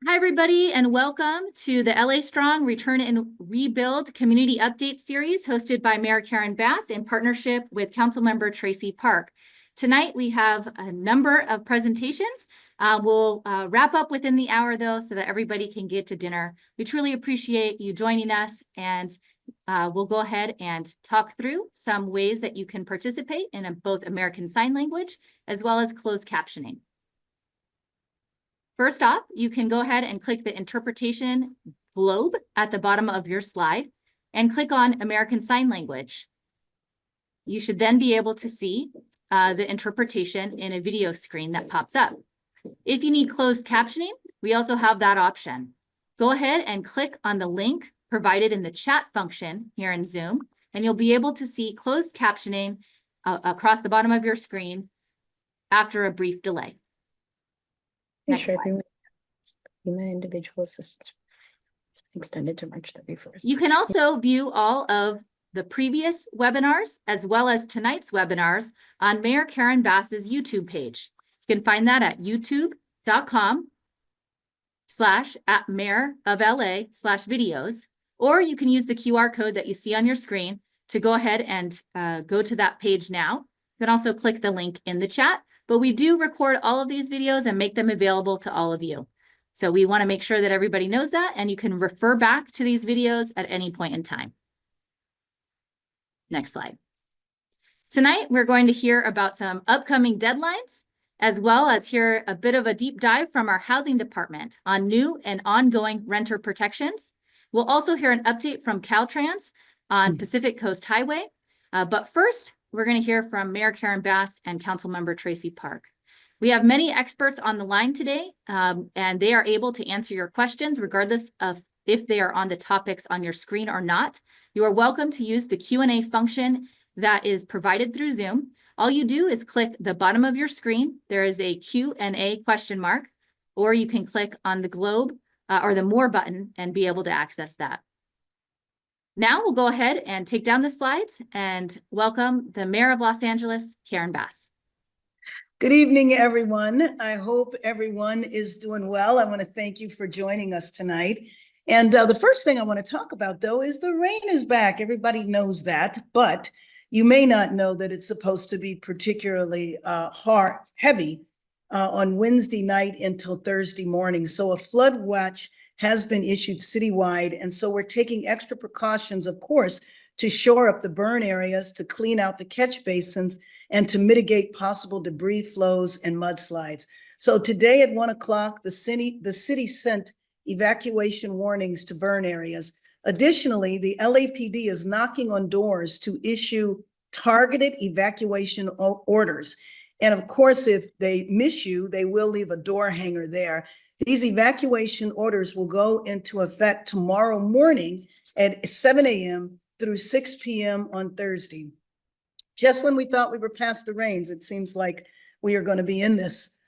Hi, everybody, and welcome to the LA Strong Return and Rebuild Community Update Series hosted by Mayor Karen Bass in partnership with Councilmember Tracy Park. Tonight, we have a number of presentations. We'll wrap up within the hour, though, so that everybody can get to dinner. We truly appreciate you joining us, and we'll go ahead and talk through some ways that you can participate in both American Sign Language as well as closed captioning. First off, you can go ahead and click the interpretation globe at the bottom of your slide and click on American Sign Language. You should then be able to see the interpretation in a video screen that pops up. If you need closed captioning, we also have that option. Go ahead and click on the link provided in the chat function here in Zoom, and you'll be able to see closed captioning across the bottom of your screen after a brief delay. Next slide. Human individual assistance extended to March 31st. You can also view all of the previous webinars as well as tonight's webinars on Mayor Karen Bass's YouTube page. You can find that at youtube.com/@mayorofla/videos, or you can use the QR code that you see on your screen to go ahead and go to that page now. You can also click the link in the chat, but we do record all of these videos and make them available to all of you. So we want to make sure that everybody knows that, and you can refer back to these videos at any point in time. Next slide. Tonight, we're going to hear about some upcoming deadlines, as well as hear a bit of a deep dive from our housing department on new and ongoing renter protections. We'll also hear an update from Caltrans on Pacific Coast Highway. But first, we're going to hear from Mayor Karen Bass and Councilmember Tracy Park. We have many experts on the line today, and they are able to answer your questions regardless of if they are on the topics on your screen or not. You are welcome to use the Q&A function that is provided through Zoom. All you do is click the bottom of your screen. There is a Q&A question mark, or you can click on the globe or the More button and be able to access that. Now we'll go ahead and take down the slides and welcome the Mayor of Los Angeles, Karen Bass. Good evening, everyone. I hope everyone is doing well. I want to thank you for joining us tonight. And the first thing I want to talk about, though, is the rain is back. Everybody knows that, but you may not know that it's supposed to be particularly heavy on Wednesday night until Thursday morning. So a flood watch has been issued citywide. And so we're taking extra precautions, of course, to shore up the burn areas, to clean out the catch basins, and to mitigate possible debris flows and mudslides. So today at 1 o'clock, the city sent evacuation warnings to burn areas. Additionally, the LAPD is knocking on doors to issue targeted evacuation orders. And of course, if they miss you, they will leave a door hanger there. These evacuation orders will go into effect tomorrow morning at 7 a.m. through 6 p.m. on Thursday. Just when we thought we were past the rains, it seems like we are going to be in this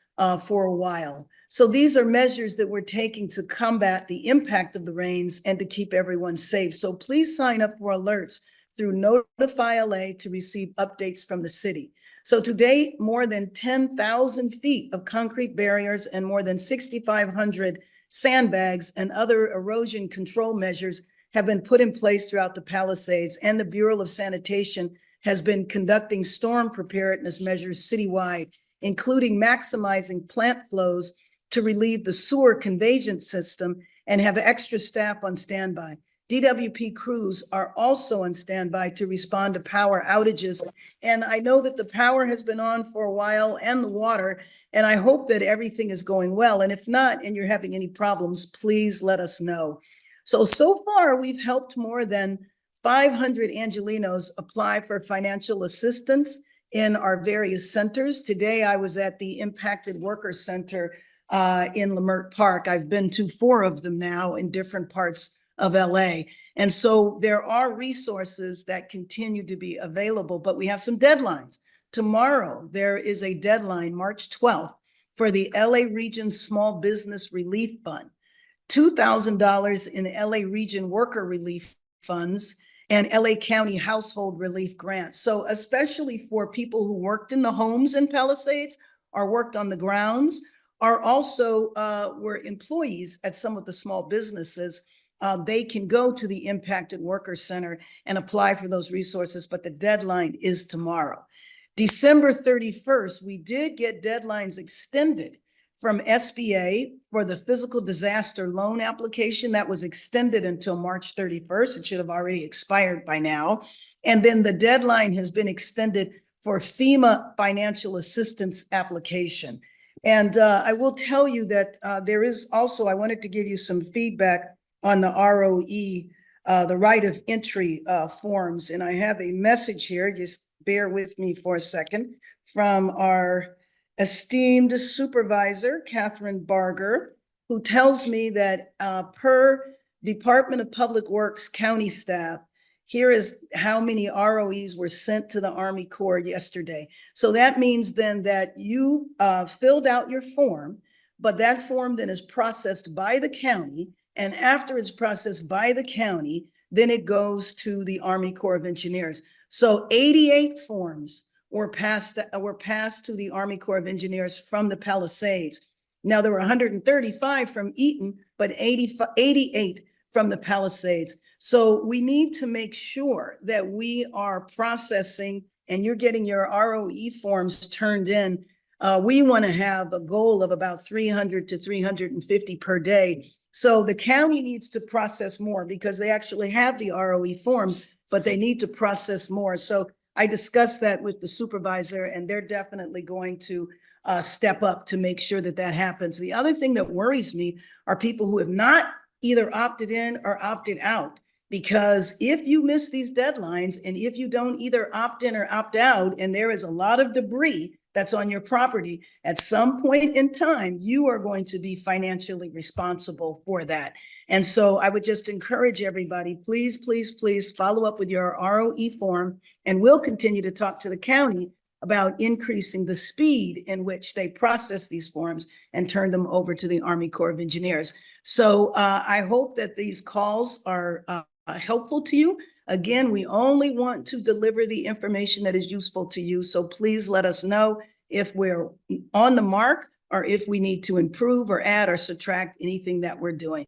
for a while. So these are measures that we're taking to combat the impact of the rains and to keep everyone safe. So please sign up for alerts through Notify LA to receive updates from the city. So to date, more than 10,000 feet of concrete barriers and more than 6,500 sandbags and other erosion control measures have been put in place throughout the Palisades, and the Bureau of Sanitation has been conducting storm preparedness measures citywide, including maximizing plant flows to relieve the sewer conveyance system and have extra staff on standby. DWP crews are also on standby to respond to power outages. And I know that the power has been on for a while and the water, and I hope that everything is going well. And if not, and you're having any problems, please let us know. So far, we've helped more than 500 Angelenos apply for financial assistance in our various centers. Today, I was at the Impacted Worker Center in Leimert Park. I've been to 4 of them now in different parts of LA. And so there are resources that continue to be available, but we have some deadlines. Tomorrow, there is a deadline, March 12th, for the LA Region Small Business Relief Fund, $2,000 in LA Region Worker Relief Funds, and LA County Household Relief Grants. So especially for people who worked in the homes in Palisades or worked on the grounds are also were employees at some of the small businesses. They can go to the Impacted Worker Center and apply for those resources, but the deadline is tomorrow. December 31st, we did get deadlines extended from SBA for the physical disaster loan application. That was extended until March 31st. It should have already expired by now. And then the deadline has been extended for FEMA financial assistance application. And I will tell you that there is also, I wanted to give you some feedback on the ROE, the right of entry forms. And I have a message here, just bear with me for a second, from our esteemed supervisor, Catherine Barger, who tells me that per Department of Public Works county staff, here is how many ROEs were sent to the Army Corps yesterday. So that means then that you filled out your form, but that form then is processed by the county. And after it's processed by the county, then it goes to the Army Corps of Engineers. So 88 forms were passed to the Army Corps of Engineers from the Palisades. Now there were 135 from Eaton, but 88 from the Palisades. So we need to make sure that we are processing and you're getting your ROE forms turned in. We want to have a goal of about 300 to 350 per day. So the county needs to process more because they actually have the ROE forms, but they need to process more. So I discussed that with the supervisor, and they're definitely going to step up to make sure that that happens. The other thing that worries me are people who have not either opted in or opted out, because if you miss these deadlines and if you don't either opt in or opt out, and there is a lot of debris that's on your property, at some point in time, you are going to be financially responsible for that. And so I would just encourage everybody, please, please, please follow up with your ROE form, and we'll continue to talk to the county about increasing the speed in which they process these forms and turn them over to the Army Corps of Engineers. So I hope that these calls are helpful to you. Again, we only want to deliver the information that is useful to you. So please let us know if we're on the mark or if we need to improve or add or subtract anything that we're doing.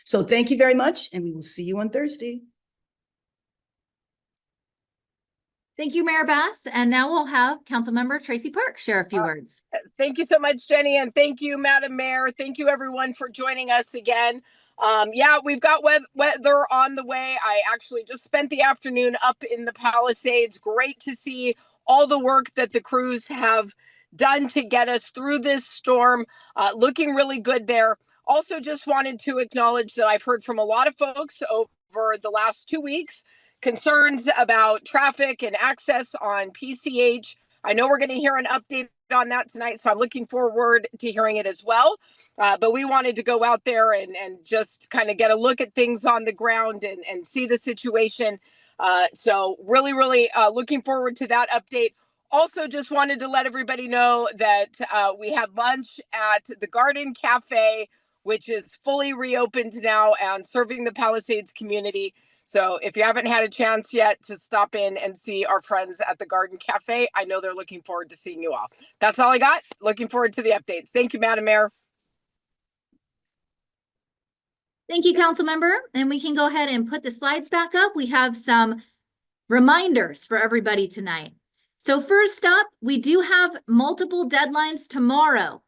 So thank you very much, and we will see you on Thursday. Thank you, Mayor Bass. And now we'll have Councilmember Tracy Park share a few words. Thank you so much, Jenny, and thank you, Madam Mayor. Thank you, everyone, for joining us again. Yeah, we've got weather on the way. I actually just spent the afternoon up in the Palisades. Great to see all the work that the crews have done to get us through this storm. Looking really good there. Also, just wanted to acknowledge that I've heard from a lot of folks over the last 2 weeks concerns about traffic and access on PCH. I know we're going to hear an update on that tonight, so I'm looking forward to hearing it as well. But we wanted to go out there and just kind of get a look at things on the ground and see the situation. So really, really looking forward to that update. Also, just wanted to let everybody know that we had lunch at the Garden Cafe, which is fully reopened now and serving the Palisades community. So if you haven't had a chance yet to stop in and see our friends at the Garden Cafe, I know they're looking forward to seeing you all. That's all I got. Looking forward to the updates. Thank you, Madam Mayor. Thank you, Councilmember. And we can go ahead and put the slides back up. We have some reminders for everybody tonight. So first up, we do have multiple deadlines tomorrow.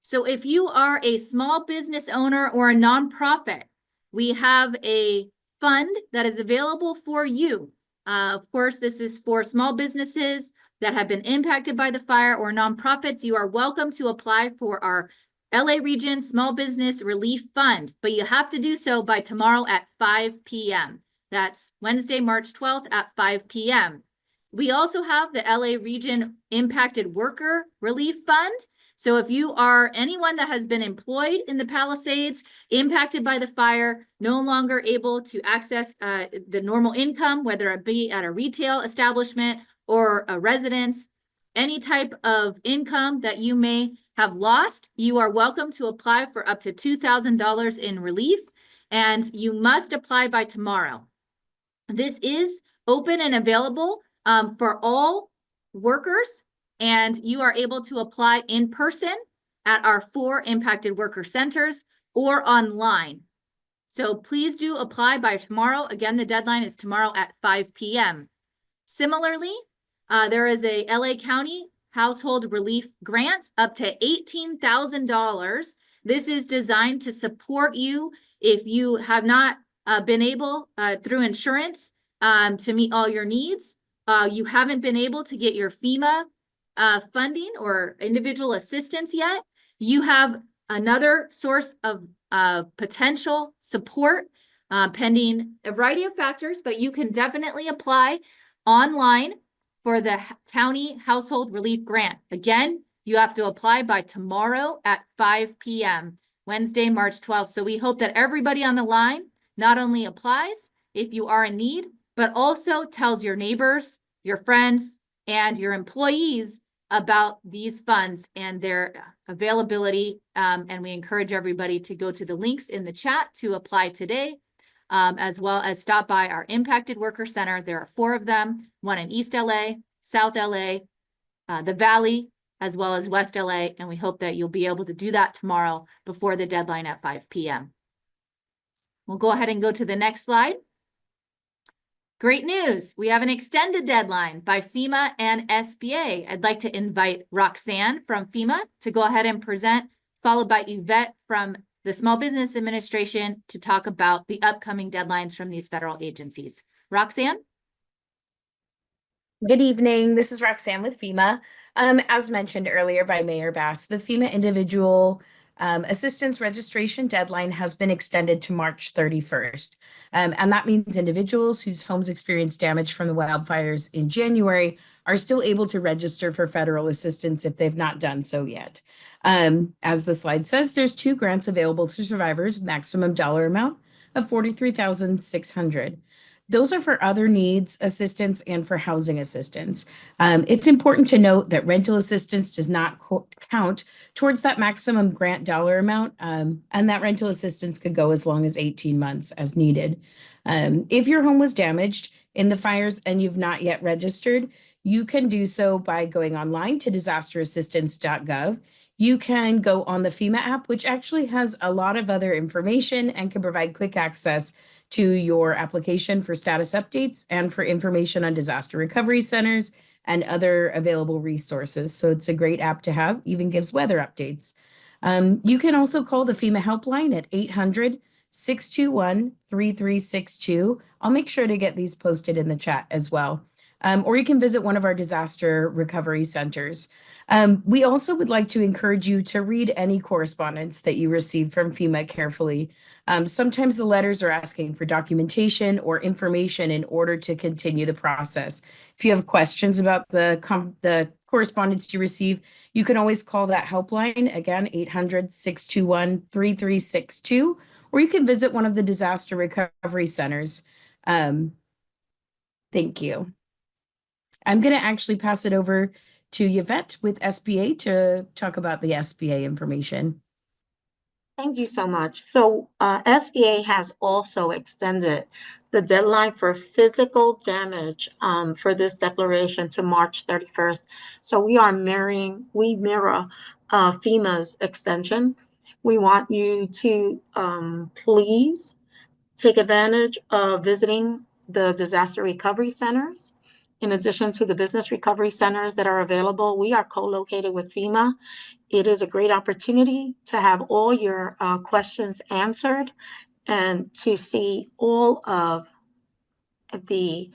So if you are a small business owner or a nonprofit, we have a fund that is available for you. Of course, this is for small businesses that have been impacted by the fire or nonprofits. You are welcome to apply for our LA Region Small Business Relief Fund, but you have to do so by tomorrow at 5 p.m. That's Wednesday, March 12th at 5 p.m. We also have the LA Region Impacted Worker Relief Fund. So if you are anyone that has been employed in the Palisades, impacted by the fire, no longer able to access the normal income, whether it be at a retail establishment or a residence, any type of income that you may have lost, you are welcome to apply for up to $2,000 in relief, and you must apply by tomorrow. This is open and available for all workers, and you are able to apply in person at our 4 impacted worker centers or online. So please do apply by tomorrow. Again, the deadline is tomorrow at 5 p.m. Similarly, there is a LA County Household Relief Grant up to $18,000. This is designed to support you if you have not been able through insurance to meet all your needs. You haven't been able to get your FEMA funding or individual assistance yet. You have another source of potential support pending a variety of factors, but you can definitely apply online for the County Household Relief Grant. Again, you have to apply by tomorrow at 5 p.m., Wednesday, March 12th. So we hope that everybody on the line not only applies if you are in need, but also tells your neighbors, your friends, and your employees about these funds and their availability. And we encourage everybody to go to the links in the chat to apply today, as well as stop by our Impacted Worker Center. There are 4 of them, one in East LA, South LA, the Valley, as well as West LA. And we hope that you'll be able to do that tomorrow before the deadline at 5 p.m. We'll go ahead and go to the next slide. Great news. We have an extended deadline by FEMA and SBA. I'd like to invite Roxanne from FEMA to go ahead and present, followed by Yvette from the Small Business Administration to talk about the upcoming deadlines from these federal agencies. Roxanne? Good evening. This is Roxanne with FEMA. As mentioned earlier by Mayor Bass, the FEMA individual assistance registration deadline has been extended to March 31st. And that means individuals whose homes experienced damage from the wildfires in January are still able to register for federal assistance if they've not done so yet. As the slide says, there's 2 grants available to survivors, maximum dollar amount of $43,600. Those are for other needs assistance and for housing assistance. It's important to note that rental assistance does not count towards that maximum grant dollar amount, and that rental assistance could go as long as 18 months as needed. If your home was damaged in the fires and you've not yet registered, you can do so by going online to disasterassistance.gov. You can go on the FEMA app, which actually has a lot of other information and can provide quick access to your application for status updates and for information on disaster recovery centers and other available resources. So it's a great app to have, even gives weather updates. You can also call the FEMA helpline at 800-621-3362. I'll make sure to get these posted in the chat as well. Or you can visit one of our disaster recovery centers. We also would like to encourage you to read any correspondence that you receive from FEMA carefully. Sometimes the letters are asking for documentation or information in order to continue the process. If you have questions about the correspondence you receive, you can always call that helpline, again, 800-621-3362, or you can visit one of the disaster recovery centers. Thank you. I'm going to actually pass it over to Yvette with SBA to talk about the SBA information. Thank you so much. So SBA has also extended the deadline for physical damage for this declaration to March 31st. So we mirror FEMA's extension. We want you to please take advantage of visiting the disaster recovery centers. In addition to the business recovery centers that are available, we are co-located with FEMA. It is a great opportunity to have all your questions answered and to see all of the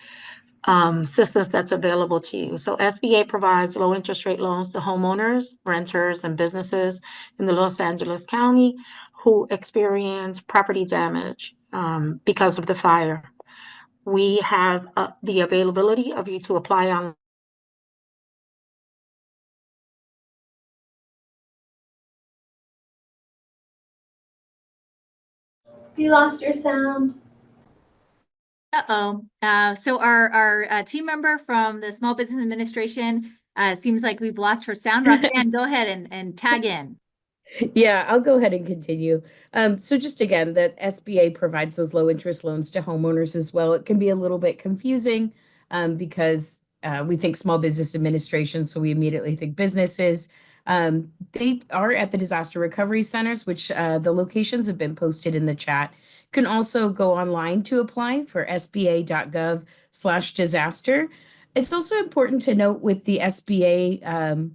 assistance that's available to you. So SBA provides low interest rate loans to homeowners, renters, and businesses in the Los Angeles County who experience property damage because of the fire. We have the availability of you to apply on. You lost your sound. Uh-oh. So our team member from the Small Business Administration, seems like we've lost her sound. Roxanne, go ahead and tag in. Yeah, I'll go ahead and continue. So just again, that SBA provides those low interest loans to homeowners as well. It can be a little bit confusing because we think Small Business Administration, so we immediately think businesses. They are at the disaster recovery centers, which the locations have been posted in the chat. You can also go online to apply for sba.gov/disaster. It's also important to note with the SBA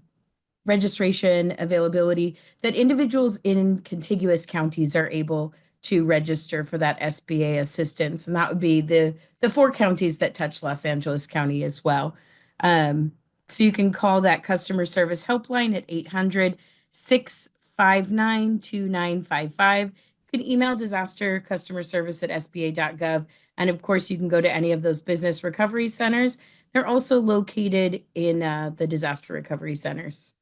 registration availability that individuals in contiguous counties are able to register for that SBA assistance. And that would be the 4 counties that touch Los Angeles County as well. So you can call that customer service helpline at 800-659-2955. You can email disaster customer service at sba.gov. And of course, you can go to any of those business recovery centers. They're also located in the disaster recovery centers.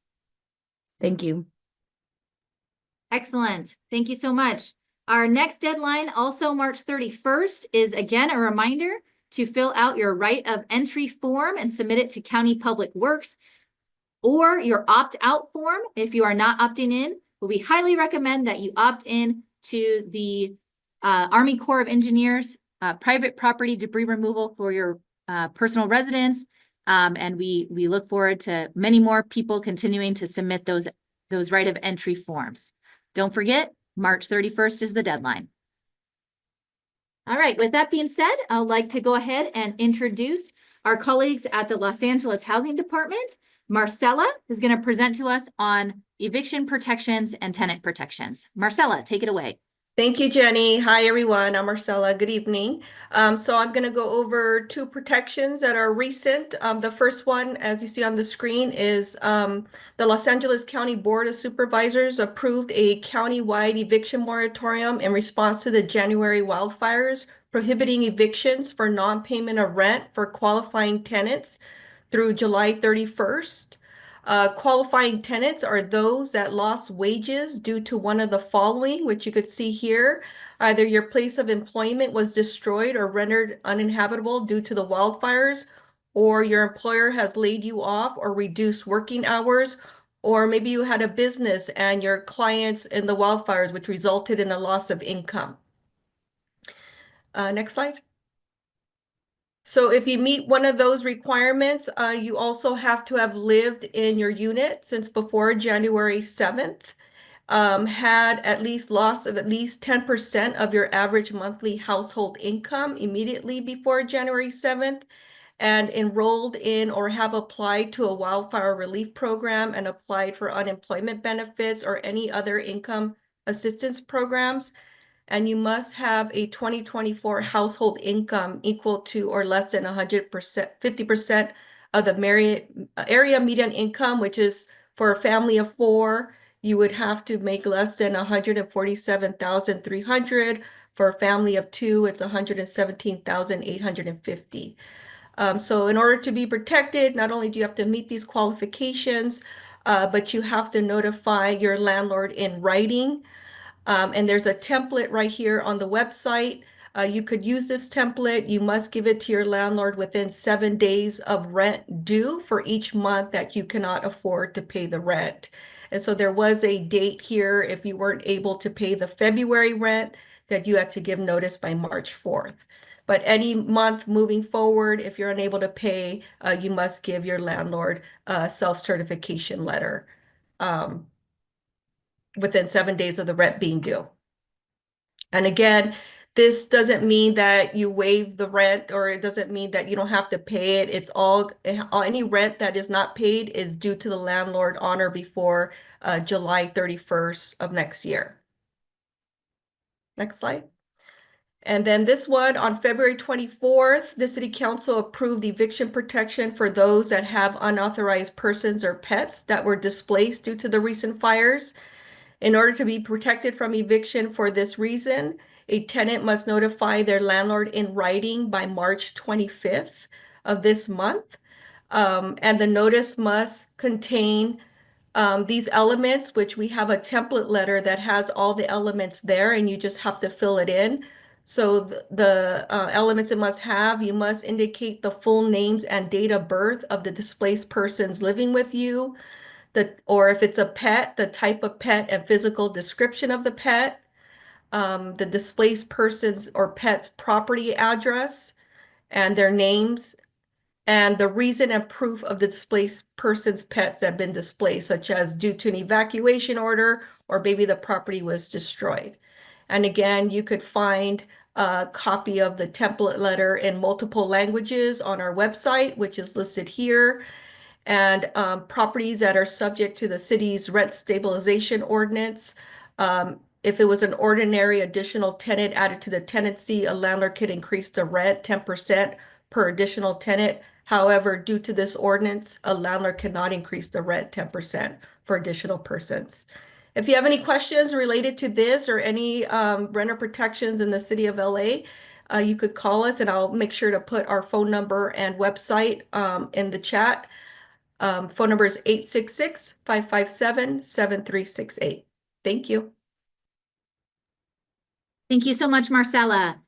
Thank you. Excellent. Thank you so much. Our next deadline, also March 31st, is again a reminder to fill out your right of entry form and submit it to County Public Works, or your opt-out form if you are not opting in. But we highly recommend that you opt in to the Army Corps of Engineers private property debris removal for your personal residence. And we look forward to many more people continuing to submit those right of entry forms. Don't forget, March 31st is the deadline. All right, with that being said, I'd like to go ahead and introduce our colleagues at the Los Angeles Housing Department. Marcella is going to present to us on eviction protections and tenant protections. Marcella, take it away. Thank you, Jenny. Hi, everyone. I'm Marcella. Good evening. So I'm going to go over 2 protections that are recent. The first one, as you see on the screen, is the Los Angeles County Board of Supervisors approved a countywide eviction moratorium in response to the January wildfires, prohibiting evictions for non-payment of rent for qualifying tenants through July 31st. Qualifying tenants are those that lost wages due to one of the following, which you could see here. Either your place of employment was destroyed or rendered uninhabitable due to the wildfires, or your employer has laid you off or reduced working hours, or maybe you had a business and your clients in the wildfires, which resulted in a loss of income. Next slide. So if you meet one of those requirements, you also have to have lived in your unit since before January 7th, had at least loss of at least 10% of your average monthly household income immediately before January 7th, and enrolled in or have applied to a wildfire relief program and applied for unemployment benefits or any other income assistance programs. And you must have a 2024 household income equal to or less than 100%, 50% of the area median income, which is for a family of 4, you would have to make less than 147,300. For a family of 2, it's 117,850. So in order to be protected, not only do you have to meet these qualifications, but you have to notify your landlord in writing. And there's a template right here on the website. You could use this template. You must give it to your landlord within 7 days of rent due for each month that you cannot afford to pay the rent. And so there was a date here if you weren't able to pay the February rent that you had to give notice by March 4th. But any month moving forward, if you're unable to pay, you must give your landlord a self-certification letter within 7 days of the rent being due. And again, this doesn't mean that you waive the rent, or it doesn't mean that you don't have to pay it. It's all any rent that is not paid is due to the landlord on or before July 31st of next year. Next slide. And then this one, on February 24th, the City Council approved eviction protection for those that have unauthorized persons or pets that were displaced due to the recent fires. In order to be protected from eviction for this reason, a tenant must notify their landlord in writing by March 25th of this month. And the notice must contain these elements, which we have a template letter that has all the elements there, and you just have to fill it in. So the elements it must have, you must indicate the full names and date of birth of the displaced persons living with you. Or if it's a pet, the type of pet and physical description of the pet, the displaced person's or pet's property address and their names and the reason and proof of the displaced person's pets that have been displaced, such as due to an evacuation order or maybe the property was destroyed. And again, you could find a copy of the template letter in multiple languages on our website, which is listed here. And properties that are subject to the city's rent stabilization ordinance. If it was an ordinary additional tenant added to the tenancy, a landlord could increase the rent 10% per additional tenant. However, due to this ordinance, a landlord cannot increase the rent 10% for additional persons. If you have any questions related to this or any renter protections in the city of LA, you could call us, and I'll make sure to put our phone number and website in the chat. Phone number is 866-557-7368. Thank you. Thank you so much, Marcella.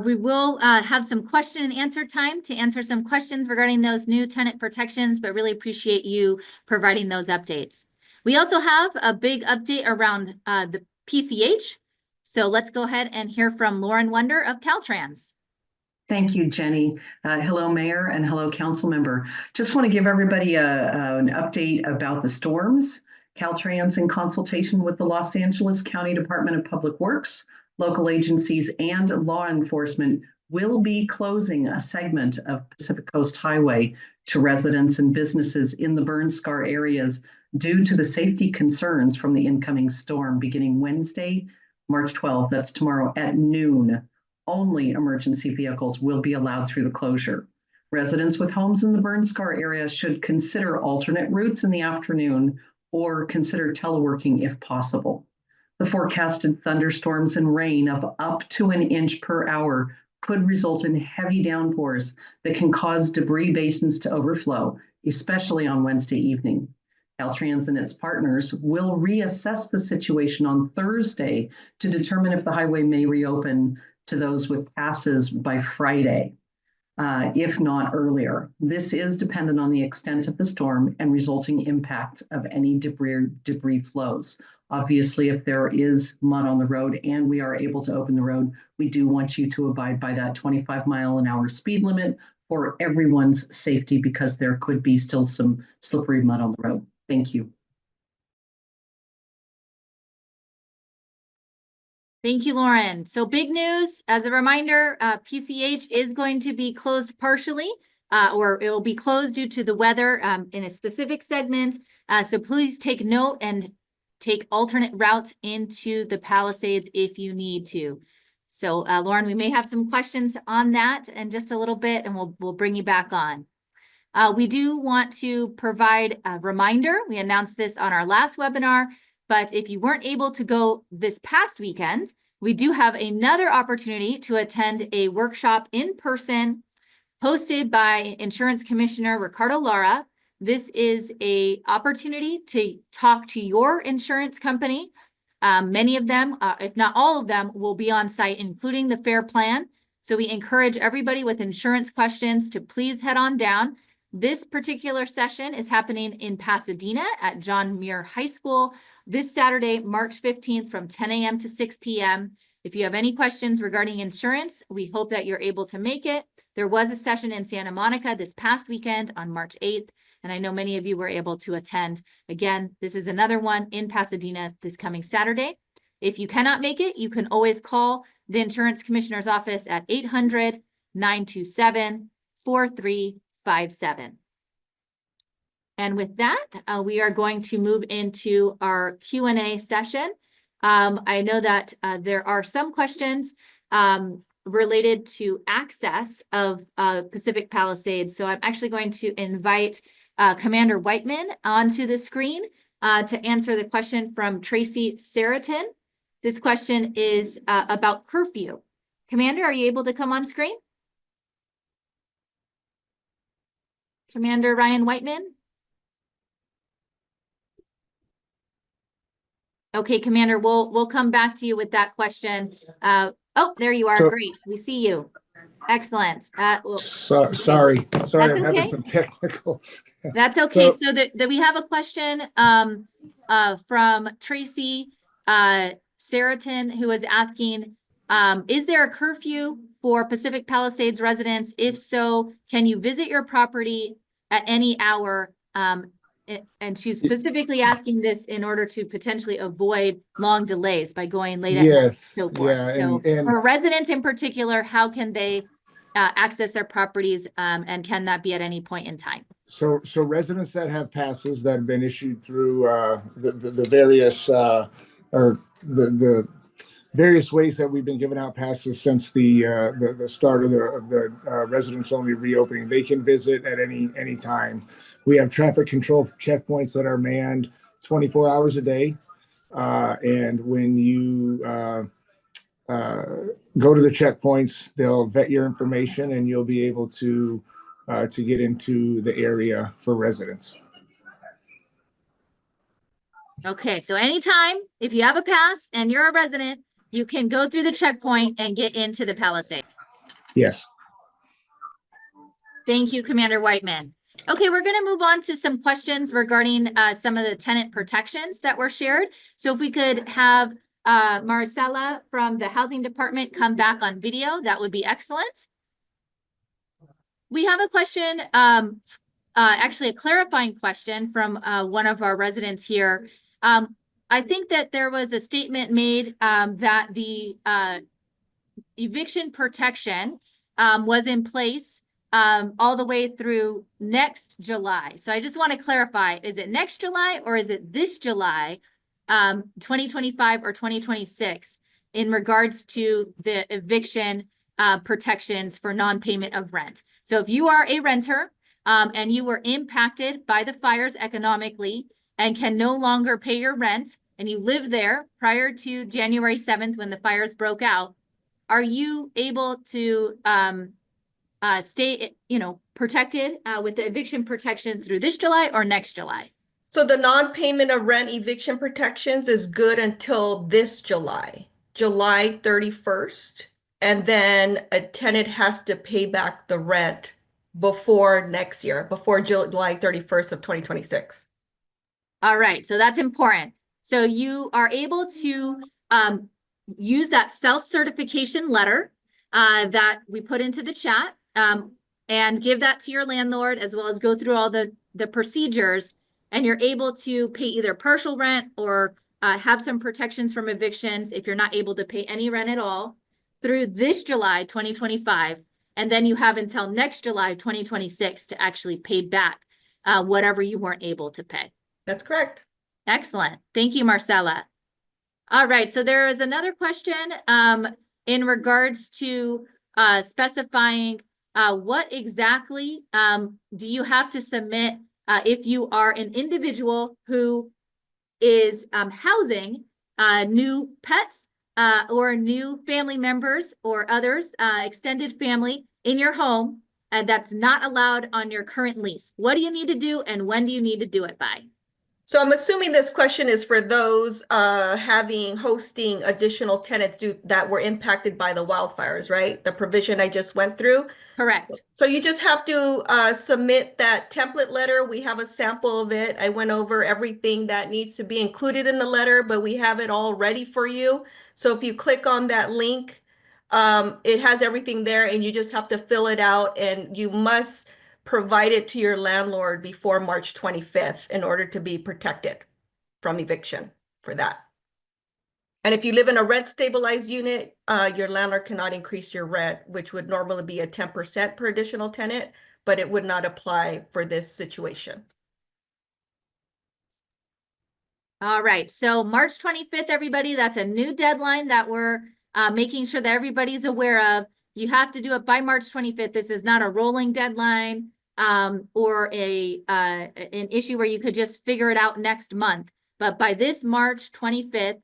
We will have some question and answer time to answer some questions regarding those new tenant protections, but really appreciate you providing those updates. We also have a big update around the PCH. So let's go ahead and hear from Lauren Wonder of Caltrans. Thank you, Jenny. Hello, Mayor, and hello, Council Member. Just want to give everybody an update about the storms. Caltrans, in consultation with the Los Angeles County Department of Public Works, local agencies, and law enforcement, will be closing a segment of Pacific Coast Highway to residents and businesses in the burn scar areas due to the safety concerns from the incoming storm beginning Wednesday, March 12th. That's tomorrow at noon. Only emergency vehicles will be allowed through the closure. Residents with homes in the burn scar area should consider alternate routes in the afternoon or consider teleworking if possible. The forecasted thunderstorms and rain of up to an inch per hour could result in heavy downpours that can cause debris basins to overflow, especially on Wednesday evening. Caltrans and its partners will reassess the situation on Thursday to determine if the highway may reopen to those with passes by Friday, if not earlier. This is dependent on the extent of the storm and resulting impact of any debris flows. Obviously, if there is mud on the road and we are able to open the road, we do want you to abide by that 25-mile-an-hour speed limit for everyone's safety, because there could be still some slippery mud on the road. Thank you. Thank you, Lauren. So big news, as a reminder, PCH is going to be closed partially, or it will be closed due to the weather in a specific segment. So please take note and take alternate routes into the Palisades if you need to. So Lauren, we may have some questions on that in just a little bit, and we'll bring you back on. We do want to provide a reminder. We announced this on our last webinar, but if you weren't able to go this past weekend, we do have another opportunity to attend a workshop in person hosted by Insurance Commissioner Ricardo Lara. This is an opportunity to talk to your insurance company. Many of them, if not all of them, will be on site, including the FAIR Plan. So we encourage everybody with insurance questions to please head on down. This particular session is happening in Pasadena at John Muir High School this Saturday, March 15th from 10 a.m. to 6 p.m. If you have any questions regarding insurance, we hope that you're able to make it. There was a session in Santa Monica this past weekend on March 8th, and I know many of you were able to attend. Again, this is another one in Pasadena this coming Saturday. If you cannot make it, you can always call the Insurance Commissioner's office at 800-927-4357. And with that, we are going to move into our Q&A session. I know that there are some questions related to access of Pacific Palisades. So I'm actually going to invite Commander Whiteman onto the screen to answer the question from Tracy Seriton. This question is about curfew. Commander, are you able to come on screen? Commander Ryan Whiteman? Okay, Commander, we'll come back to you with that question. Oh, there you are. So, great. We see you. Excellent. Sorry, That's I'm okay. having some technical. That's okay. So- So that we have a question from Tracy Seriton, who is asking, Is there a curfew for Pacific Palisades residents? If so, can you visit your property at any hour? And she's specifically asking this in order to potentially avoid long delays by going late at night and Yes, so forth. yeah, So and for residents in particular, how can they access their properties, and can that be at any point in time? so residents that have passes that have been issued through the various or the various ways that we've been giving out passes since the start of the residents only reopening, they can visit at any time. We have traffic control checkpoints that are manned 24 hours a day, and when you go to the checkpoints, they'll vet your information, and you'll be able to get into the area for residents. Okay, so anytime, if you have a pass and you're a resident, you can go through the checkpoint and get into the Palisades. Yes. Thank you, Commander Whiteman. Okay, we're going to move on to some questions regarding some of the tenant protections that were shared. So if we could have Marcella from the Housing Department come back on video, that would be excellent. We have a question, actually a clarifying question from one of our residents here. I think that there was a statement made that the eviction protection was in place all the way through next July. So I just want to clarify, is it next July or is it this July, 2025 or 2026, in regards to the eviction protections for non-payment of rent? So if you are a renter and you were impacted by the fires economically and can no longer pay your rent, and you live there prior to January 7th when the fires broke out, are you able to stay, protected with the eviction protection through this July or next July? So the non-payment of rent eviction protections is good until this July, July 31st. And then a tenant has to pay back the rent before next year, before July 31st of 2026. All right, so that's important. So you are able to use that self-certification letter that we put into the chat and give that to your landlord, as well as go through all the procedures, and you're able to pay either partial rent or have some protections from evictions if you're not able to pay any rent at all through this July 2025. And then you have until next July 2026 to actually pay back whatever you weren't able to pay. That's correct. Excellent. Thank you, Marcella. All right, so there is another question in regards to specifying what exactly do you have to submit if you are an individual who is housing new pets or new family members or others, extended family in your home, and that's not allowed on your current lease. What do you need to do, and when do you need to do it by? So I'm assuming this question is for those hosting additional tenants that were impacted by the wildfires, right? The provision I just went through. Correct. So you just have to submit that template letter. We have a sample of it. I went over everything that needs to be included in the letter, but we have it all ready for you. So if you click on that link, it has everything there, and you just have to fill it out, and you must provide it to your landlord before March 25th in order to be protected from eviction for that. And if you live in a rent stabilized unit, your landlord cannot increase your rent, which would normally be a 10% per additional tenant, but it would not apply for this situation. All right, so March 25th, everybody, that's a new deadline that we're making sure that everybody's aware of. You have to do it by March 25th. This is not a rolling deadline or an issue where you could just figure it out next month. But by this March 25th,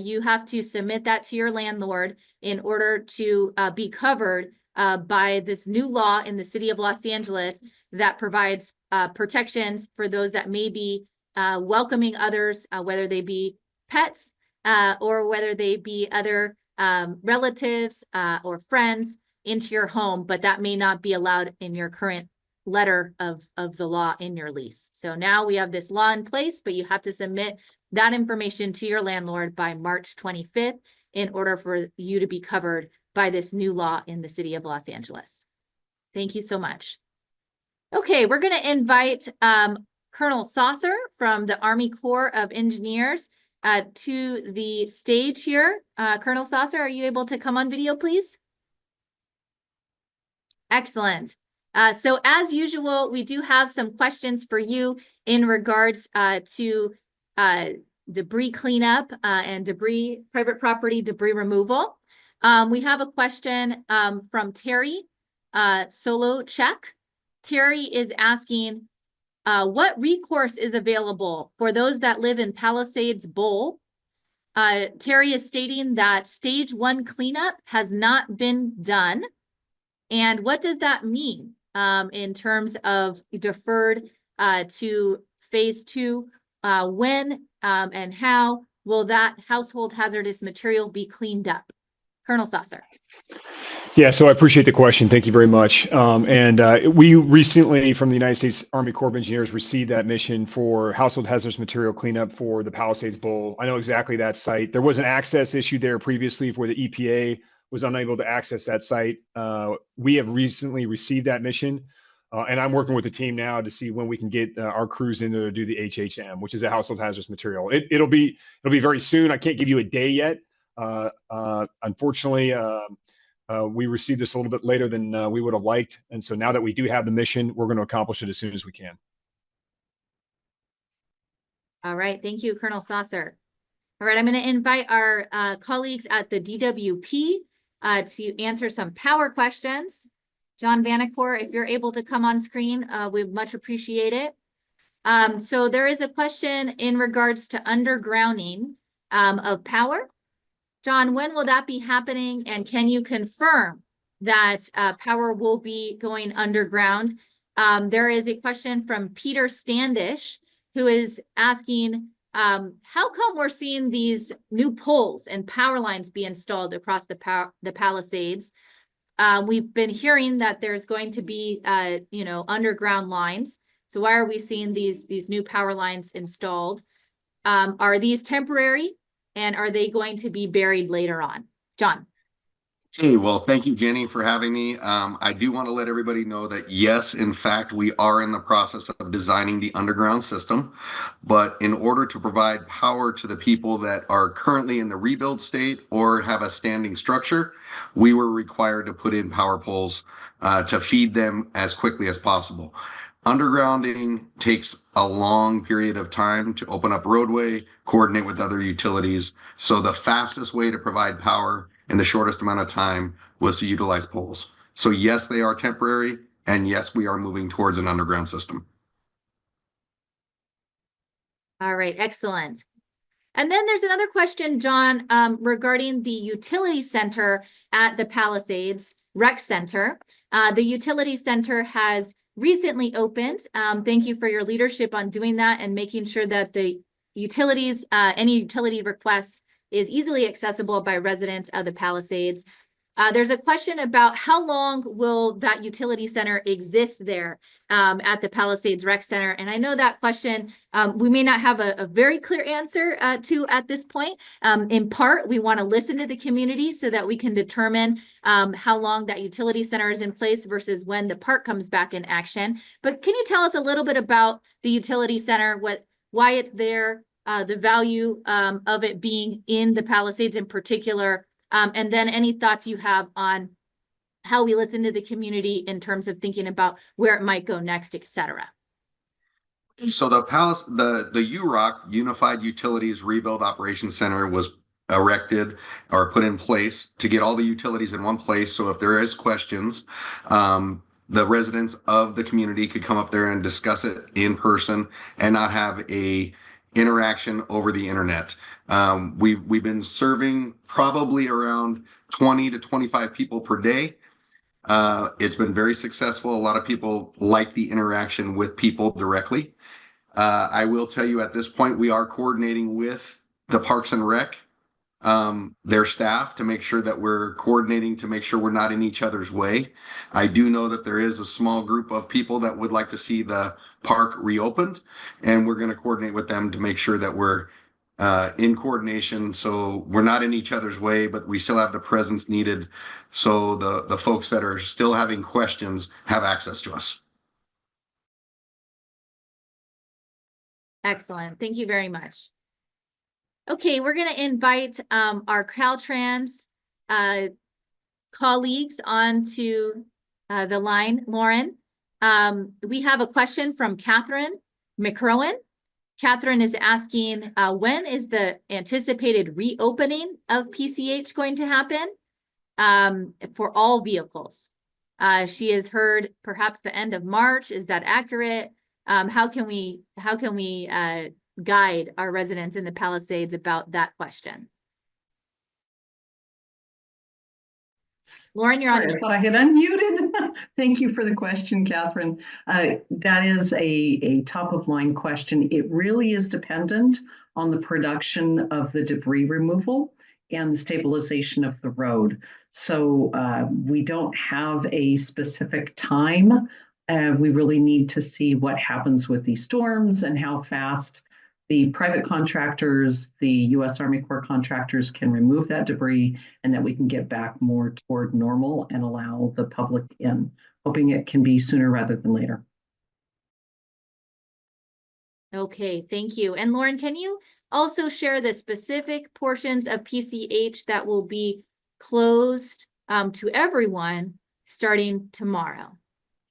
you have to submit that to your landlord in order to be covered by this new law in the city of Los Angeles that provides protections for those that may be welcoming others, whether they be pets or whether they be other relatives or friends into your home, but that may not be allowed in your current letter of the law in your lease. So now we have this law in place, but you have to submit that information to your landlord by March 25th. in order for you to be covered by this new law in the city of Los Angeles. Thank you so much. Okay, we're going to invite Colonel Saucer from the Army Corps of Engineers to the stage here. Colonel Saucer, are you able to come on video, please? Excellent. So as usual, we do have some questions for you in regards to debris cleanup and private property debris removal. We have a question from Terry Solochek. Terry is asking, what recourse is available for those that live in Palisades Bowl? Terry is stating that stage 1 cleanup has not been done. And what does that mean in terms of deferred to phase 2? When and how will that household hazardous material be cleaned up? Colonel Saucer. Yeah, so I appreciate the question. Thank you very much. We recently, from the United States Army Corps of Engineers, received that mission for household hazardous material cleanup for the Palisades Bowl. I know exactly that site. There was an access issue there previously where the EPA was unable to access that site. We have recently received that mission, and I'm working with the team now to see when we can get our crews in there to do the HHM, which is a household hazardous material. It'll be very soon. I can't give you a day yet. Unfortunately, we received this a little bit later than we would have liked. And so now that we do have the mission, we're going to accomplish it as soon as we can. All right. Thank you, Colonel Saucer. All right. I'm going to invite our colleagues at the DWP to answer some power questions. John Vanacore, if you're able to come on screen, we'd much appreciate it. So there is a question in regards to undergrounding of power. John, when will that be happening? And can you confirm that power will be going underground? There is a question from Peter Standish, who is asking, how come we're seeing these new poles and power lines be installed across the Palisades? We've been hearing that there's going to be, underground lines. So why are we seeing these new power lines installed? Are these temporary? And are they going to be buried later on? John. Hey, well, thank you, Jenny, for having me. I do want to let everybody know that, yes, in fact, we are in the process of designing the underground system. But in order to provide power to the people that are currently in the rebuild state or have a standing structure, we were required to put in power poles to feed them as quickly as possible. Undergrounding takes a long period of time to open up roadway, coordinate with other utilities. So the fastest way to provide power in the shortest amount of time was to utilize poles. So yes, they are temporary. And yes, we are moving towards an underground system. All right, excellent. And then there's another question, John, regarding the utility center at the Palisades Rec Center. The utility center has recently opened. Thank you for your leadership on doing that and making sure that the utilities, any utility requests is easily accessible by residents of the Palisades. There's a question about how long will that utility center exist there at the Palisades Rec Center? And I know that question we may not have a very clear answer to at this point. In part, we want to listen to the community so that we can determine how long that utility center is in place versus when the park comes back in action. But can you tell us a little bit about the utility center, why it's there, the value of it being in the Palisades in particular, and then any thoughts you have on how we listen to the community in terms of thinking about where it might go next, et cetera. So the UROC, Unified Utilities Rebuild Operations Center, was erected or put in place to get all the utilities in one place. So if there is questions, the residents of the community could come up there and discuss it in person and not have a interaction over the internet. We've been serving probably around 20 to 25 people per day. It's been very successful. A lot of people like the interaction with people directly. I will tell you at this point, we are coordinating with the Parks and Rec, their staff, to make sure that we're coordinating to make sure we're not in each other's way. I do know that there is a small group of people that would like to see the park reopened, and we're going to coordinate with them to make sure that we're in coordination. So we're not in each other's way, but we still have the presence needed. So the folks that are still having questions have access to us. Excellent. Thank you very much. Okay, we're going to invite our Caltrans colleagues onto the line. Lauren, we have a question from Catherine McCrowan. Catherine is asking, when is the anticipated reopening of PCH going to happen for all vehicles? She has heard perhaps the end of March. Is that accurate? How can we guide our residents in the Palisades about that question? Lauren, you're Sorry, on. I thought I had unmuted. Thank you for the question, Catherine. That is a top of line question. It really is dependent on the production of the debris removal and the stabilization of the road. So we don't have a specific time. We really need to see what happens with these storms and how fast the private contractors, the U.S. Army Corps contractors can remove that debris, and that we can get back more toward normal and allow the public in, hoping it can be sooner rather than later. Okay, thank you. And Lauren, can you also share the specific portions of PCH that will be closed to everyone starting tomorrow?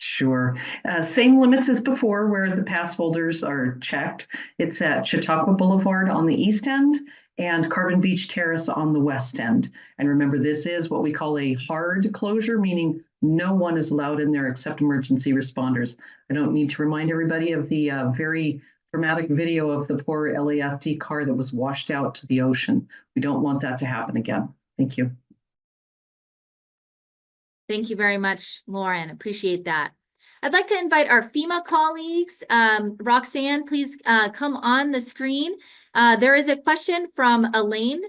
Sure. Same limits as before, where the pass holders are checked. It's at Chautauqua Boulevard on the east end and Carbon Beach Terrace on the west end. And remember, this is what we call a hard closure, meaning no one is allowed in there except emergency responders. I don't need to remind everybody of the very dramatic video of the poor LAFD car that was washed out to the ocean. We don't want that to happen again. Thank you. Thank you very much, Lauren. Appreciate that. I'd like to invite our FEMA colleagues. Roxanne, please come on the screen. There is a question from Elaine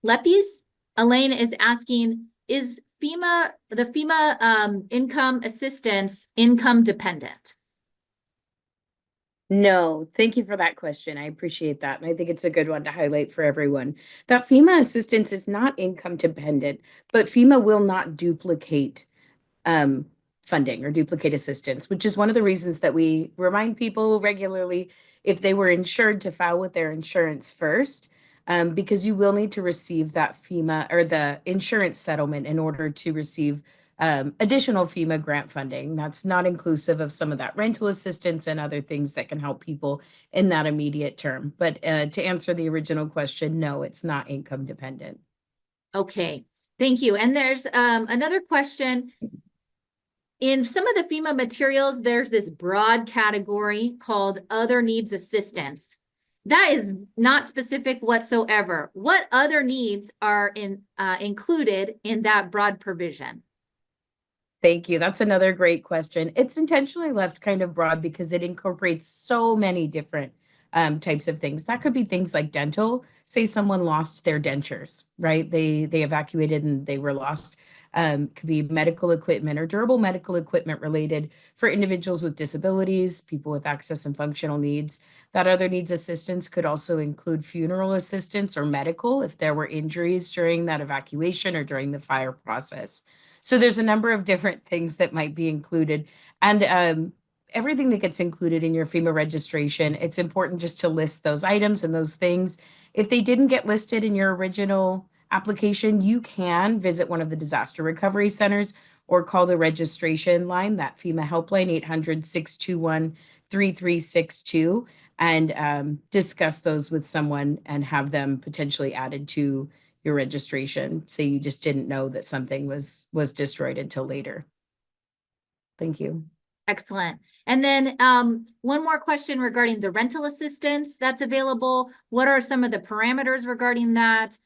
Leppies. Elaine is asking, is the FEMA income assistance income dependent? No, thank you for that question. I appreciate that. And I think it's a good one to highlight for everyone. That FEMA assistance is not income dependent, but FEMA will not duplicate funding or duplicate assistance, which is one of the reasons that we remind people regularly if they were insured to file with their insurance first, because you will need to receive that FEMA or the insurance settlement in order to receive additional FEMA grant funding. That's not inclusive of some of that rental assistance and other things that can help people in that immediate term. But to answer the original question, no, it's not income dependent. Okay, thank you. And there's another question. In some of the FEMA materials, there's this broad category called other needs assistance. That is not specific whatsoever. What other needs are included in that broad provision? Thank you. That's another great question. It's intentionally left kind of broad because it incorporates so many different types of things. That could be things like dental. Say someone lost their dentures, right? They evacuated and they were lost. Could be medical equipment or durable medical equipment related for individuals with disabilities, people with access and functional needs. That other needs assistance could also include funeral assistance or medical if there were injuries during that evacuation or during the fire process. So there's a number of different things that might be included. And everything that gets included in your FEMA registration, it's important just to list those items and those things. If they didn't get listed in your original application, you can visit one of the disaster recovery centers or call the registration line, that FEMA helpline, 800-621-3362, and discuss those with someone and have them potentially added to your registration. Say you just didn't know that something was destroyed until later. Thank you. Excellent. And then one more question regarding the rental assistance that's available. What are some of the parameters regarding that?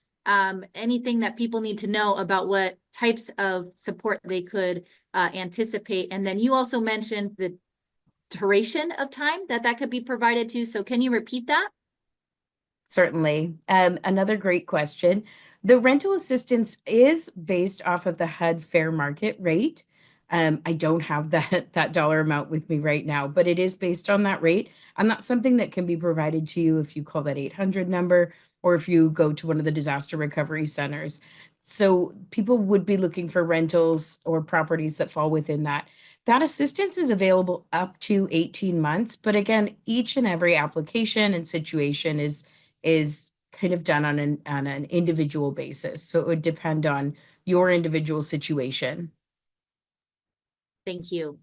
Anything that people need to know about what types of support they could anticipate. And then you also mentioned the duration of time that could be provided to. So can you repeat that? Certainly. Another great question. The rental assistance is based off of the HUD fair market rate. I don't have that dollar amount with me right now, but it is based on that rate. And that's something that can be provided to you if you call that 800 number or if you go to one of the disaster recovery centers. So people would be looking for rentals or properties that fall within that. That assistance is available up to 18 months, but again, each and every application and situation is kind of done on an individual basis. So it would depend on your individual situation. Thank you.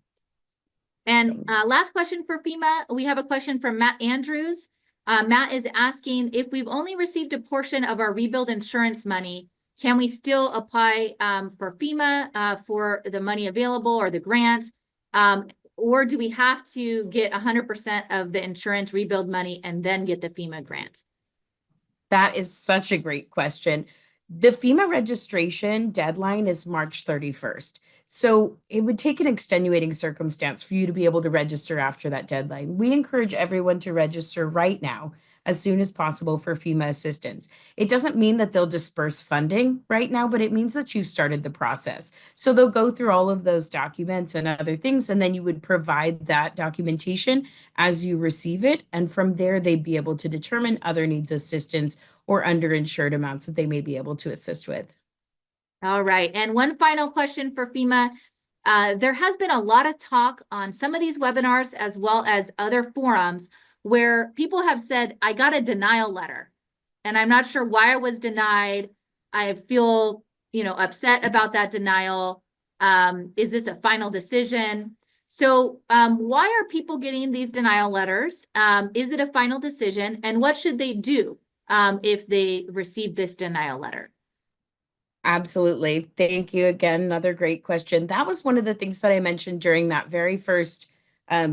And last question for FEMA. We have a question from Matt Andrews. Matt is asking, if we've only received a portion of our rebuild insurance money, can we still apply for FEMA for the money available or the grant? Or do we have to get 100% of the insurance rebuild money and then get the FEMA grant? That is such a great question. The FEMA registration deadline is March 31st. So it would take an extenuating circumstance for you to be able to register after that deadline. We encourage everyone to register right now, as soon as possible, for FEMA assistance. It doesn't mean that they'll disperse funding right now, but it means that you've started the process. So they'll go through all of those documents and other things, and then you would provide that documentation as you receive it. And from there, they'd be able to determine other needs assistance or underinsured amounts that they may be able to assist with. All right. And one final question for FEMA. There has been a lot of talk on some of these webinars as well as other forums where people have said, I got a denial letter and I'm not sure why I was denied. I feel, upset about that denial. Is this a final decision? So why are people getting these denial letters? Is it a final decision? And what should they do if they receive this denial letter? Absolutely. Thank you again. Another great question. That was one of the things that I mentioned during that very first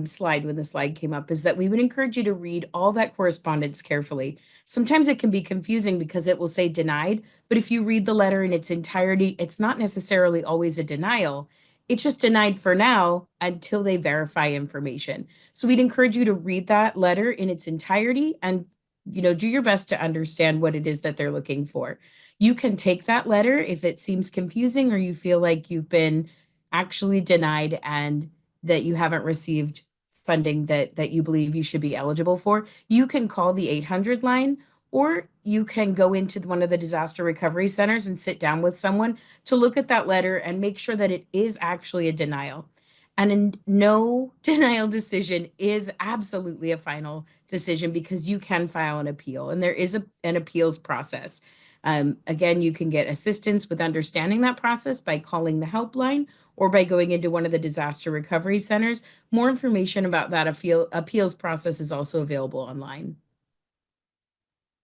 slide when the slide came up, is that we would encourage you to read all that correspondence carefully. Sometimes it can be confusing because it will say denied, but if you read the letter in its entirety, it's not necessarily always a denial. It's just denied for now until they verify information. So we'd encourage you to read that letter in its entirety and do your best to understand what it is that they're looking for. You can take that letter if it seems confusing or you feel like you've been actually denied and that you haven't received funding that you believe you should be eligible for. You can call the 800 line, or you can go into one of the disaster recovery centers and sit down with someone to look at that letter and make sure that it is actually a denial. And no denial decision is absolutely a final decision because you can file an appeal and there is an appeals process. Again, you can get assistance with understanding that process by calling the helpline or by going into one of the disaster recovery centers. More information about that appeals process is also available online.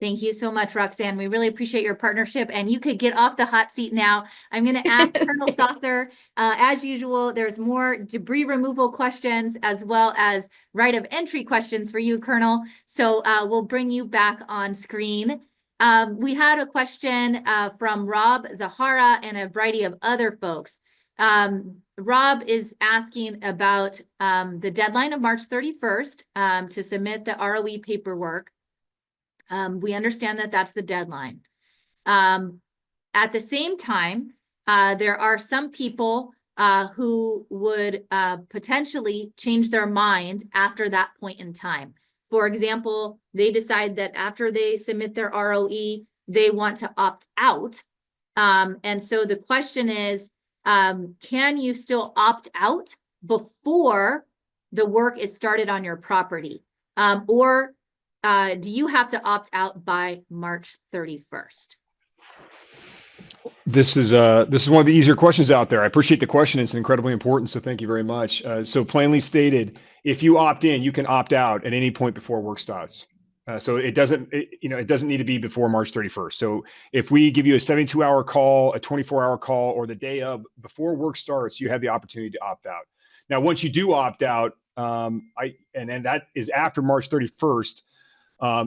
Thank you so much, Roxanne. We really appreciate your partnership, and you could get off the hot seat now. I'm going to ask Colonel Saucer, as usual, there's more debris removal questions as well as right of entry questions for you, Colonel. So we'll bring you back on screen. We had a question from Rob Zahara and a variety of other folks. Rob is asking about the deadline of March 31st to submit the ROE paperwork. We understand that that's the deadline. At the same time, there are some people who would potentially change their mind after that point in time. For example, they decide that after they submit their ROE, they want to opt out. And so the question is, can you still opt out before the work is started on your property? Or do you have to opt out by March 31st? This is one of the easier questions out there. I appreciate the question. It's incredibly important. So thank you very much. So plainly stated, if you opt in, you can opt out at any point before work starts. So it doesn't need to be before March 31st. So if we give you a 72-hour call, a 24-hour call, or the day of before work starts, you have the opportunity to opt out. Now, once you do opt out, and then that is after March 31st,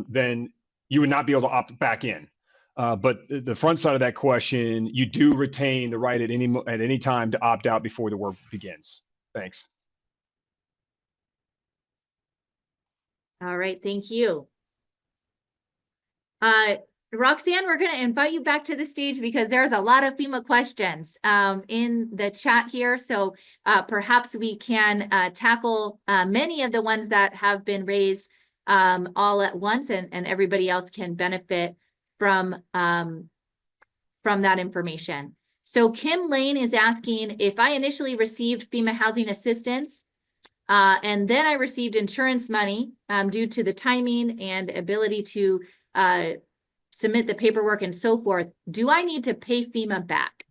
then you would not be able to opt back in. But the front side of that question, you do retain the right at any time to opt out before the work begins. Thanks. All right, thank you. Roxanne, we're going to invite you back to the stage because there's a lot of FEMA questions in the chat here. So perhaps we can tackle many of the ones that have been raised all at once, and everybody else can benefit from that information. So Kim Lane is asking, if I initially received FEMA housing assistance, and then I received insurance money due to the timing and ability to submit the paperwork and so forth, do I need to pay FEMA back?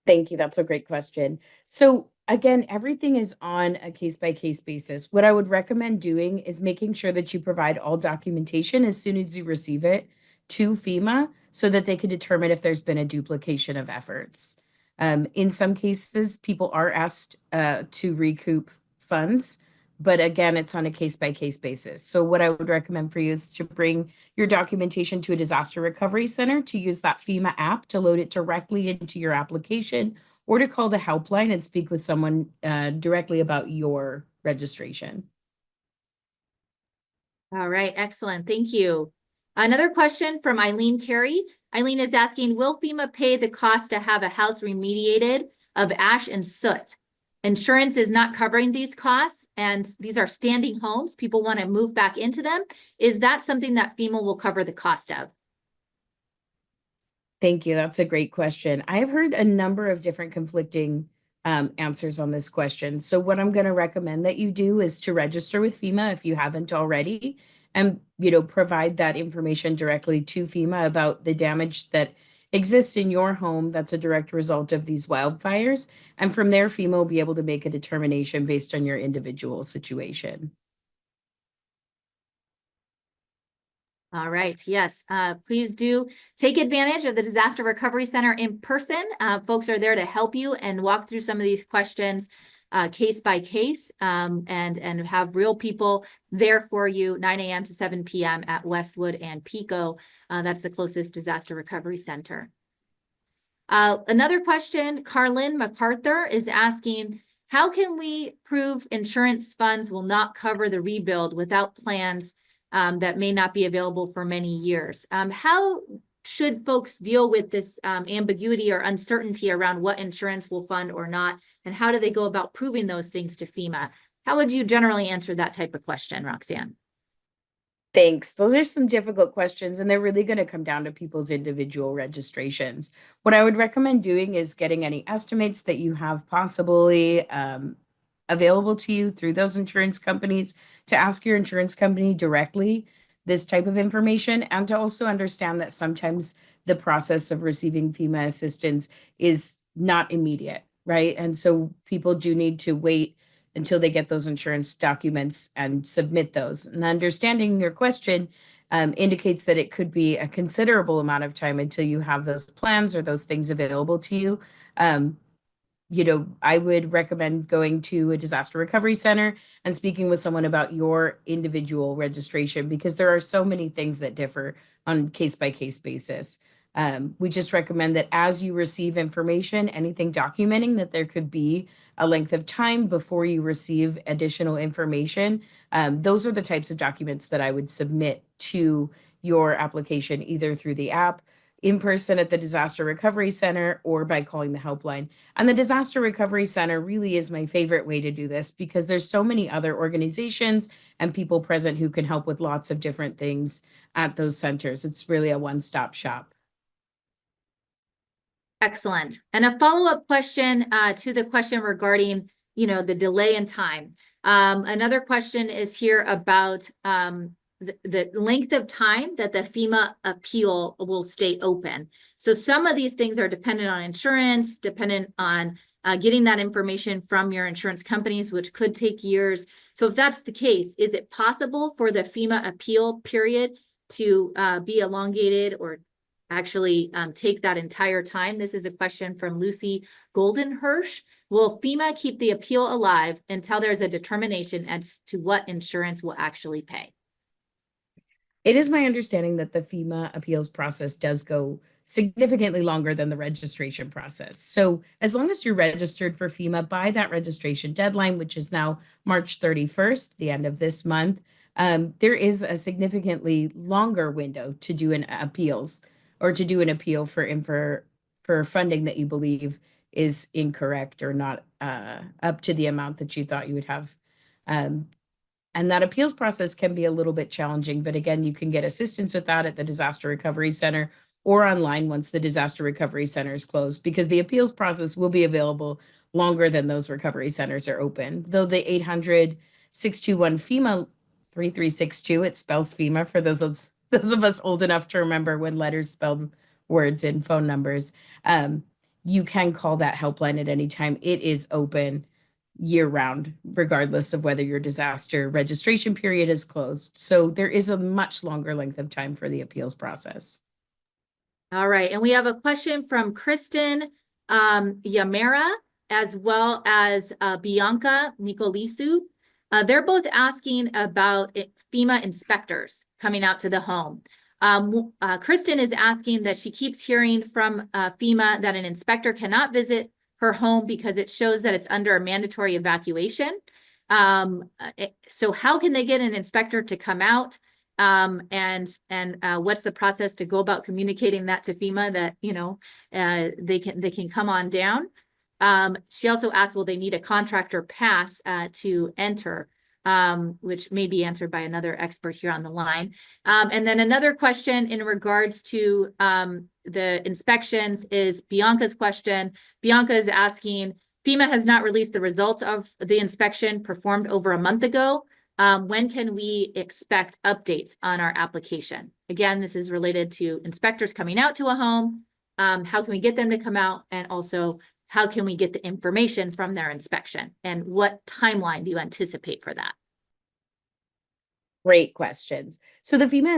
Thank you. That's a great question. So again, everything is on a case-by-case basis. What I would recommend doing is making sure that you provide all documentation as soon as you receive it to FEMA so that they can determine if there's been a duplication of efforts. In some cases, people are asked to recoup funds, but again, it's on a case-by-case basis. So what I would recommend for you is to bring your documentation to a disaster recovery center, to use that FEMA app to load it directly into your application, or to call the helpline and speak with someone directly about your registration. All right, excellent. Thank you. Another question from Eileen Carey. Eileen is asking, will FEMA pay the cost to have a house remediated of ash and soot? Insurance is not covering these costs, and these are standing homes. People want to move back into them. Is that something that FEMA will cover the cost of? Thank you. That's a great question. I've heard a number of different conflicting answers on this question. So what I'm going to recommend that you do is to register with FEMA if you haven't already, and provide that information directly to FEMA about the damage that exists in your home that's a direct result of these wildfires. And from there, FEMA will be able to make a determination based on your individual situation. All right. Yes. Please do take advantage of the Disaster Recovery Center in person. Folks are there to help you and walk through some of these questions case by case, and have real people there for you 9 a.m. to 7 p.m. at Westwood and Pico. That's the closest Disaster Recovery Center. Another question, Carlin MacArthur is asking, how can we prove insurance funds will not cover the rebuild without plans that may not be available for many years? How should folks deal with this ambiguity or uncertainty around what insurance will fund or not? And how do they go about proving those things to FEMA? How would you generally answer that type of question, Roxanne? Thanks. Those are some difficult questions, and they're really going to come down to people's individual registrations. What I would recommend doing is getting any estimates that you have possibly available to you through those insurance companies, to ask your insurance company directly this type of information, and to also understand that sometimes the process of receiving FEMA assistance is not immediate, right? And so people do need to wait until they get those insurance documents and submit those. And understanding your question indicates that it could be a considerable amount of time until you have those plans or those things available to you. I would recommend going to a disaster recovery center and speaking with someone about your individual registration, because there are so many things that differ on case-by-case basis. We just recommend that as you receive information, anything documenting that there could be a length of time before you receive additional information, those are the types of documents that I would submit to your application, either through the app, in person at the Disaster Recovery Center, or by calling the helpline. And the Disaster Recovery Center really is my favorite way to do this, because there's so many other organizations and people present who can help with lots of different things at those centers. It's really a one-stop shop. Excellent. And a follow-up question to the question regarding, the delay in time. Another question is here about the length of time that the FEMA appeal will stay open. So some of these things are dependent on insurance, dependent on getting that information from your insurance companies, which could take years. So if that's the case, is it possible for the FEMA appeal period to be elongated or actually take that entire time? This is a question from Lucy Goldenhirsch. Will FEMA keep the appeal alive until there's a determination as to what insurance will actually pay? It is my understanding that the FEMA appeals process does go significantly longer than the registration process. So as long as you're registered for FEMA by that registration deadline, which is now March 31st, the end of this month, there is a significantly longer window to do an appeals, or to do an appeal for funding that you believe is incorrect or not up to the amount that you thought you would have And that appeals process can be a little bit challenging, but again, you can get assistance with that at the Disaster Recovery Center or online once the Disaster Recovery Center is closed, because the appeals process will be available longer than those recovery centers are open. Though the 800-621 FEMA 3362, it spells FEMA for those of us old enough to remember when letters spelled words in phone numbers. You can call that helpline at any time. It is open year round, regardless of whether your disaster registration period is closed. So there is a much longer length of time for the appeals process. All right, and we have a question from Kristen Yamera, as well as Bianca Nicolisu. They're both asking about FEMA inspectors coming out to the home. Kristen is asking that she keeps hearing from FEMA that an inspector cannot visit her home because it shows that it's under a mandatory evacuation. So how can they get an inspector to come out? And what's the process to go about communicating that to FEMA that, you know, they can come on down? She also asked, will they need a contractor pass to enter? Which may be answered by another expert here on the line. And then another question in regards to the inspections is Bianca's question. Bianca is asking, FEMA has not released the results of the inspection performed over a month ago. When can we expect updates on our application? Again, this is related to inspectors coming out to a home. How can we get them to come out? And also, how can we get the information from their inspection? And what timeline do you anticipate for that? Great questions. So the FEMA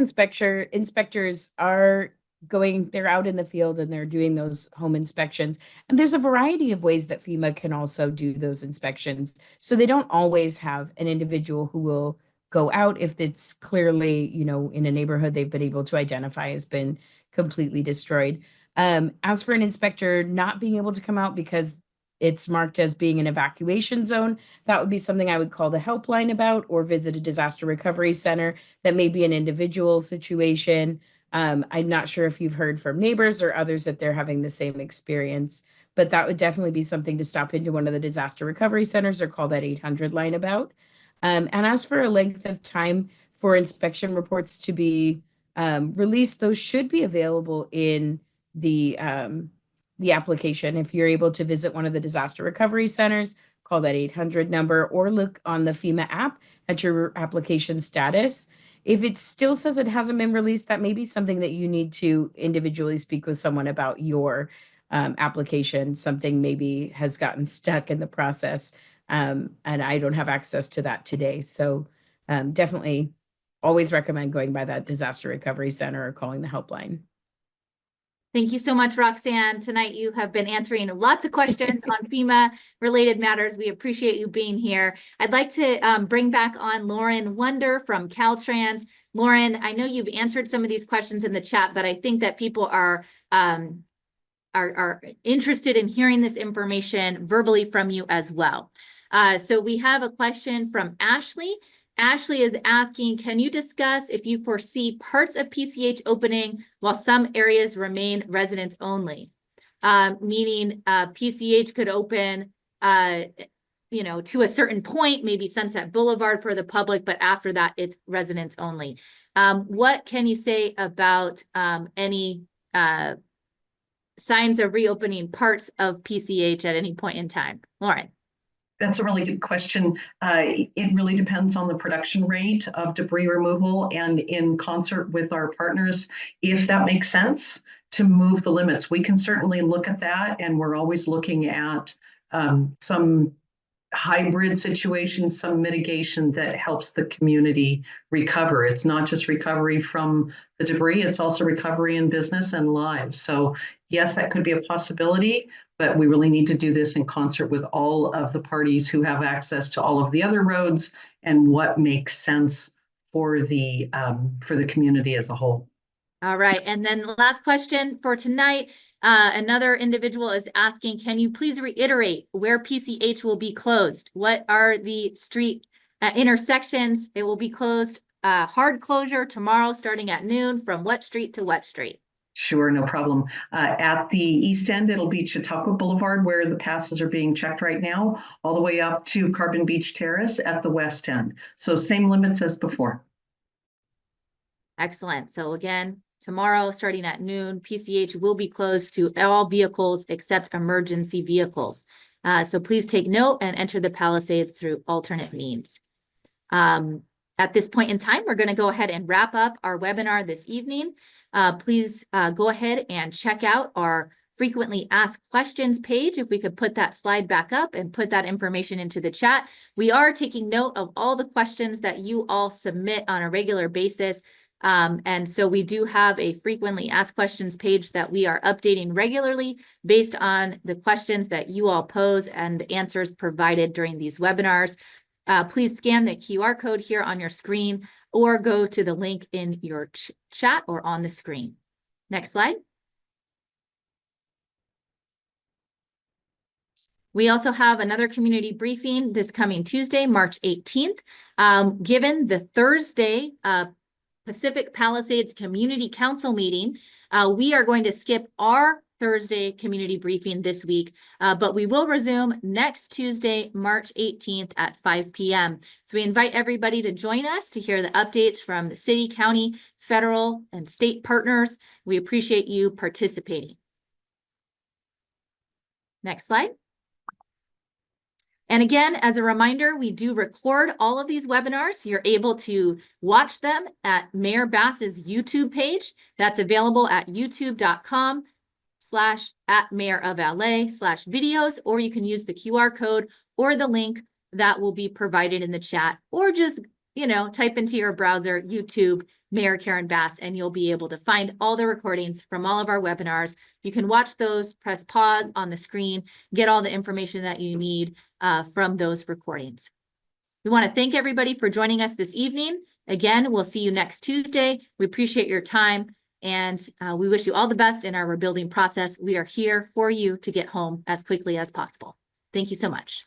inspectors are they're out in the field and they're doing those home inspections. And there's a variety of ways that FEMA can also do those inspections. So they don't always have an individual who will go out if it's clearly, you know, in a neighborhood they've been able to identify has been completely destroyed. As for an inspector not being able to come out because it's marked as being an evacuation zone, that would be something I would call the helpline about, or visit a disaster recovery center. That may be an individual situation. I'm not sure if you've heard from neighbors or others that they're having the same experience, but that would definitely be something to stop into one of the disaster recovery centers or call that 800 line about. And as for a length of time for inspection reports to be released, those should be available in the application. If you're able to visit one of the disaster recovery centers, call that 800 number or look on the FEMA app at your application status. If it still says it hasn't been released, that may be something that you need to individually speak with someone about your application. Something maybe has gotten stuck in the process, and I don't have access to that today. So definitely always recommend going by that disaster recovery center or calling the helpline. Thank you so much, Roxanne. Tonight you have been answering lots of questions on FEMA related matters. We appreciate you being here. I'd like to bring back on Lauren Wonder from Caltrans. Lauren, I know you've answered some of these questions in the chat, but I think that people are interested in hearing this information verbally from you as well. So we have a question from Ashley. Ashley is asking, can you discuss if you foresee parts of PCH opening while some areas remain residents only? Meaning PCH could open, you know, to a certain point, maybe Sunset Boulevard for the public, but after that, it's residents only. What can you say about any signs of reopening parts of PCH at any point in time? Lauren. That's a really good question. It really depends on the production rate of debris removal, and in concert with our partners, if that makes sense, to move the limits. We can certainly look at that, and we're always looking at some hybrid situations, some mitigation that helps the community recover. It's not just recovery from the debris, it's also recovery in business and lives. So yes, that could be a possibility, but we really need to do this in concert with all of the parties who have access to all of the other roads and what makes sense for the community as a whole. All right, and then the last question for tonight, another individual is asking, can you please reiterate where PCH will be closed? What are the street intersections? It will be closed, hard closure tomorrow starting at noon from what street to what street? Sure, no problem. At the east end, it'll be Chautauqua Boulevard where the passes are being checked right now, all the way up to Carbon Beach Terrace at the west end. So same limits as before. Excellent. So again, tomorrow, starting at noon, PCH will be closed to all vehicles except emergency vehicles. So please take note and enter the Palisades through alternate means. At this point in time, we're going to go ahead and wrap up our webinar this evening. Please go ahead and check out our frequently asked questions page. If we could put that slide back up and put that information into the chat. We are taking note of all the questions that you all submit on a regular basis. And so we do have a frequently asked questions page that we are updating regularly based on the questions that you all pose and the answers provided during these webinars. Please scan the QR code here on your screen or go to the link in your chat or on the screen. Next slide. We also have another community briefing this coming Tuesday, March 18th. Given the Thursday Pacific Palisades Community Council meeting, we are going to skip our Thursday community briefing this week, but we will resume next Tuesday, March 18th at 5 p.m. So we invite everybody to join us to hear the updates from the city, county, federal, and state partners. We appreciate you participating. Next slide. And again, as a reminder, we do record all of these webinars. You're able to watch them at Mayor Bass's YouTube page. That's available at youtube.com/@mayorofla/videos, or you can use the QR code or the link that will be provided in the chat, or just, type into your browser YouTube Mayor Karen Bass, and you'll be able to find all the recordings from all of our webinars. You can watch those, press pause on the screen, get all the information that you need from those recordings. We want to thank everybody for joining us this evening. Again, we'll see you next Tuesday. We appreciate your time, and we wish you all the best in our rebuilding process. We are here for you to get home as quickly as possible. Thank you so much.